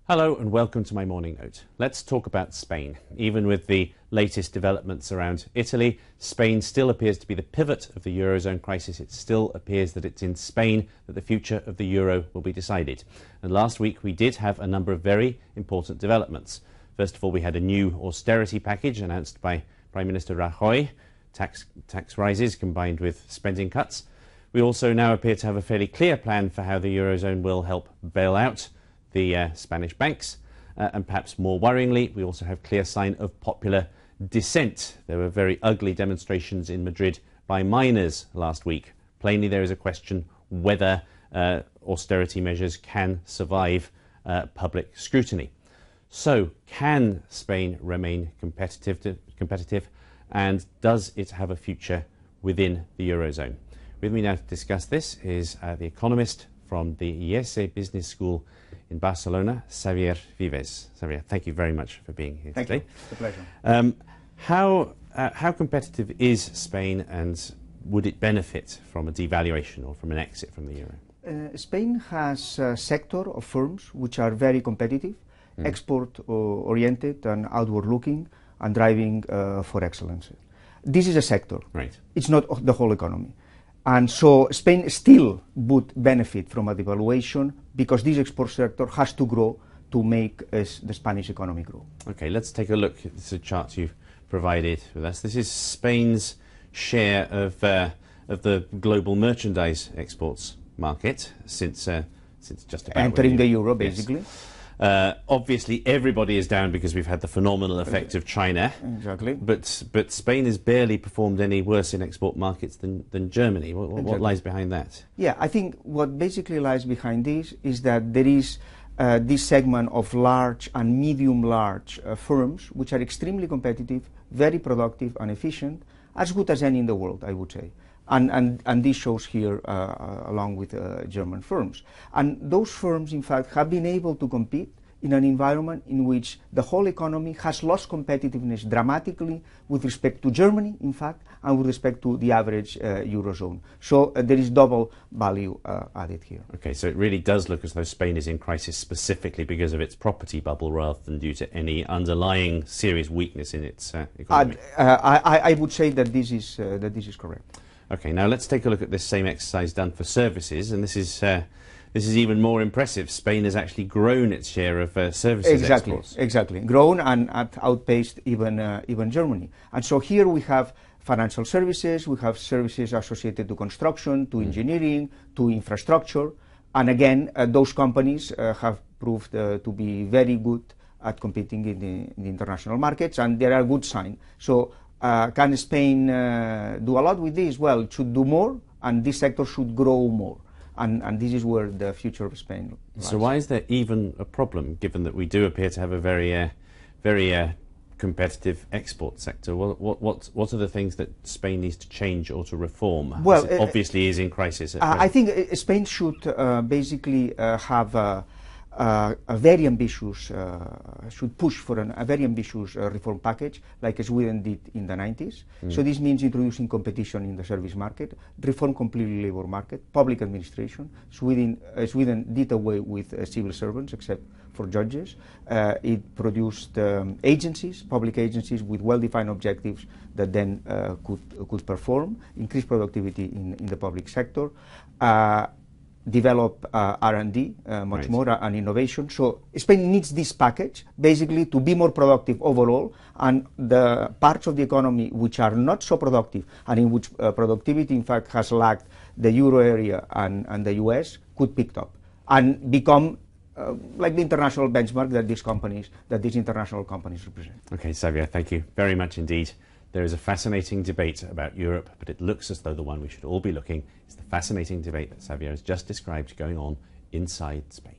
Hello and welcome to my morning note. Let's talk about Spain. Even with the latest developments around Italy, Spain still appears to be the pivot of the Eurozone crisis. It still appears that it's in Spain that the future of the Euro will be decided. And last week we did have a number of very important developments. First of all, we had a new austerity package announced by Prime Minister Rajoy, tax rises combined with spending cuts. We also now appear to have a fairly clear plan for how the Eurozone will help bail out the Spanish banks, and perhaps more worryingly, we also have clear sign of popular dissent. There were very ugly demonstrations in Madrid by miners last week. Plainly, there is a question whether austerity measures can survive public scrutiny. So, can Spain remain competitive, and does it have a future within the Eurozone? With me now to discuss this is the economist from the IESE Business School in Barcelona, Xavier Vives. Xavier, thank you very much for being here today. Thank you. It's a pleasure. How competitive is Spain, and would it benefit from a devaluation or from an exit from the euro? Spain has a sector of firms which are very competitive, export-oriented and outward-looking, and driving for excellence. This is a sector. Right. It's not the whole economy. And so Spain still would benefit from a devaluation because this export sector has to grow to make the Spanish economy grow. Okay, let's take a look. This is a chart you've provided with us. This is Spain's share of the global merchandise exports market since just about entering the euro, basically. Yes. Obviously, everybody is down because we've had the phenomenal effect of China. Exactly. But Spain has barely performed any worse in export markets than Germany. What lies behind that? Yeah, I think what basically lies behind this is that there is this segment of large and medium-large firms which are extremely competitive, very productive and efficient, as good as any in the world, I would say. And this shows here along with German firms. And those firms, in fact, have been able to compete in an environment in which the whole economy has lost competitiveness dramatically with respect to Germany, in fact, and with respect to the average Eurozone. So there is double value added here. Okay, so it really does look as though Spain is in crisis specifically because of its property bubble rather than due to any underlying serious weakness in its economy. I would say that this is correct. Okay, now let's take a look at this same exercise done for services, and this is even more impressive. Spain has actually grown its share of services exports. Exactly, grown and outpaced even Germany. And so here we have financial services, we have services associated to construction, to engineering, to infrastructure, and again, those companies have proved to be very good at competing in the international markets, and they are good signs. So. Can Spain do a lot with this? Well, it should do more, and this sector should grow more. And this is where the future of Spain lies. So why is there even a problem, given that we do appear to have a very competitive export sector? What are the things that Spain needs to change or to reform? Well, it obviously is in crisis. I think Spain should basically have a very ambitious, should push for a very ambitious reform package like Sweden did in the 90s. So this means introducing competition in the service market, reform completely labor market, public administration. Sweden did away with civil servants except for judges. It produced agencies, public agencies with well-defined objectives that then could perform, increase productivity in the public sector. Develop R&D much more and innovation. So Spain needs this package basically to be more productive overall, and the parts of the economy which are not so productive and in which productivity in fact has lagged the euro area and the US could pick up and become like the international benchmark that these international companies represent. Okay, Xavier, thank you very much indeed. There is a fascinating debate about Europe, but it looks as though the one we should all be looking is the fascinating debate that Xavier has just described going on inside Spain.